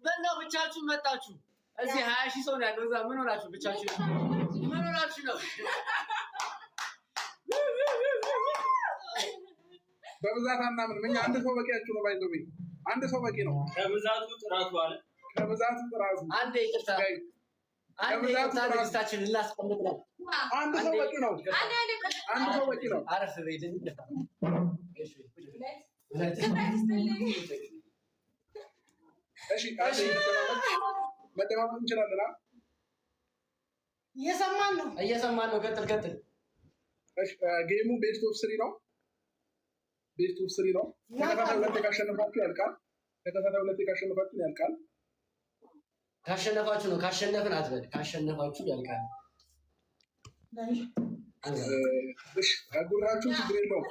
በእናትህ ብቻችሁን መጣችሁ። እዚህ 20,000 ሰው ነው ያለው። እዛ ምን ሆናችሁ? ብቻችሁ ምን ሆናችሁ ነው? በብዛት አናምንም እኛ። አንድ ሰው በቂያችሁ ነው። ባይዘው አንድ ሰው በቂ ነው። ከብዛቱ ጥራቱ አለ። ከብዛቱ ጥራቱ። አንዴ ይቅርታ፣ አንዴ ይቅርታ፣ ልጅታችን ላስቀምጥ ነው። አንድ ሰው በቂ ነው። አንድ ሰው በቂ ነው። አረፍ በይልኝ። እሺ መደማመጥ እንችላለን። እየሰማን ነው። ቀጥል። እሺ ጌሙ ቤስት ኦፍ 3 ነው። ቤስት ኦፍ 3 ነው። ተከታታይ ሁለት ካሸነፋችሁ ያልቃል። ካሸነፋችሁ ነው። ካሸነፍን አትበል። ካሸነፋችሁ ያልቃል። እሺ አጉራችሁ ችግር የለውም።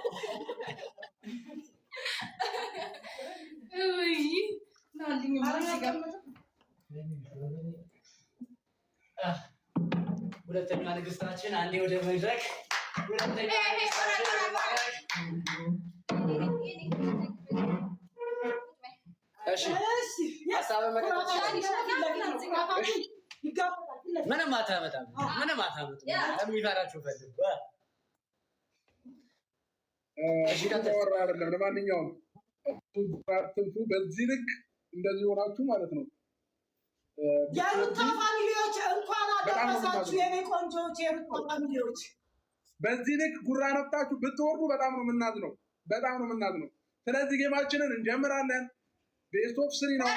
ሁለተኛ ንግስታችን አንዴ ወደ መድረክ። ሁለተኛ ንግስታችን እሺ፣ ሀሳብ መቀጠል ምንም አታመጣም። የሚፈራችሁ ፈልግ። እሺ ከተወራ አይደለም። ለማንኛውም ትንፉ በዚህ ልክ እንደዚህ ሆናችሁ ማለት ነው። የሩታ ፋሚሊዎች እንኳን አደረሳችሁ። የኔ ቆንጆዎች የሩታ ፋሚሊዎች በዚህ ልክ ጉራ ነፍታችሁ ብትወርዱ በጣም ነው የምናዝነው። ስለዚህ ጌማችንን እንጀምራለን። ቤስት ኦፍ 3 ነው።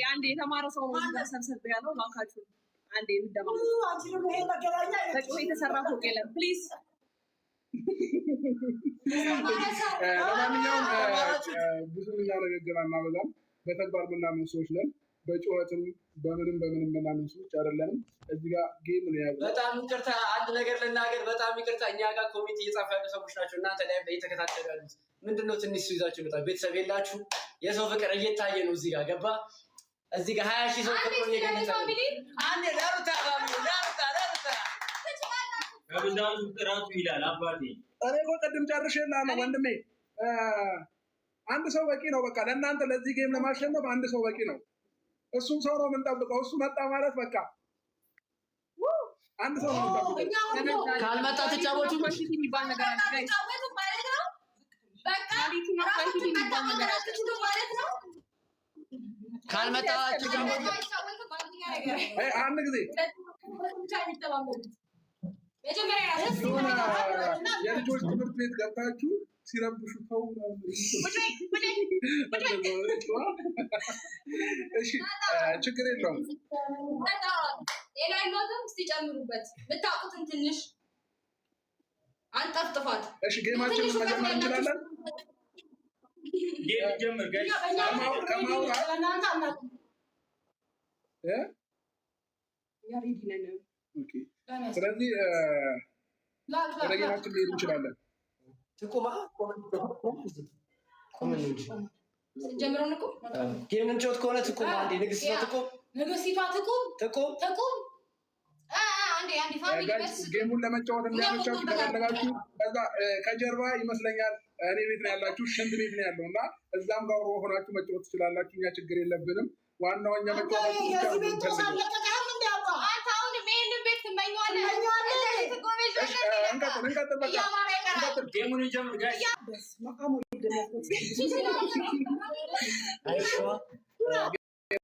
አንዴ የተማረ ሰው ሰብሰብ ያለው ባካችሁ አንዴ እንደማለት የተሰራ ፎቅ የለም ፕሊዝ። ለማንኛውም ብዙ ንግግር አናበዛም። በተግባር ምናምን ሰዎች ነን። በጩኸትም በምንም ምናምን ሰዎች አይደለንም። እዚህ ጋር ጌም ነው ያለው። በጣም ይቅርታ፣ አንድ ነገር ልናገር። በጣም ይቅርታ። እኛ ጋር ኮሚቴ እየጻፉ ያሉ ሰዎች ናቸው። እናንተ ላይ እየተከታተሉ ያሉት ምንድነው? ትንሽ ይዛችሁ መጣ። ቤተሰብ የላችሁ። የሰው ፍቅር እየታየ ነው። እዚህ ጋር ገባ። እዚህ ጋር 20,000 ሰው ፍቅር እየገለጸ ነው። አንዴ ለሩታ ከብዛቱ ጥራቱ ይላል አባቴ። እኔ እኮ ቅድም ጨርሼልሃለሁ ወንድሜ። አንድ ሰው በቂ ነው። በቃ ለእናንተ ለዚህ ጌም ለማሸነፍ አንድ ሰው በቂ ነው። እሱም ሰው ነው የምንጠብቀው። እሱ መጣ ማለት በቃ አንድ ሰው ነው የምንጠብቀው። ካልመጣ ተጫወቱ የሚባል ነገር አለ። ካልመጣ አንድ ጊዜ የልጆች ትምህርት ቤት ገብታችሁ ሲረብሹ ተው። እሺ ችግር የለውም። ሲጨምሩበት ብታውቁትን ትንሽ አንጠፍጥፋት። እሺ ጌማችንን መጀመር እንችላለን። ጌም ጀምር ጋይስ። ስለዚህ ወደ ጌማችን ሊሄድ እንችላለን። ጀምረው ንቁ። ጌም እንጫወት ከሆነ ትቁም። አንዴ ንግስቷ ትቁም። ጌሙን ለመጫወት እንዲያመቻችሁ ከፈለጋችሁ ከዛ ከጀርባ ይመስለኛል እኔ ቤት ነው ያላችሁ፣ ሽንት ቤት ነው ያለው እና እዛም ጋር ሆናችሁ መጫወት ትችላላችሁ። እኛ ችግር የለብንም። ዋናው እኛ መጫወታችሁ ብቻ ነው። እንቀጥል። በቃ እንቀጥል። ጌሙን እንጀምር ጋይስ።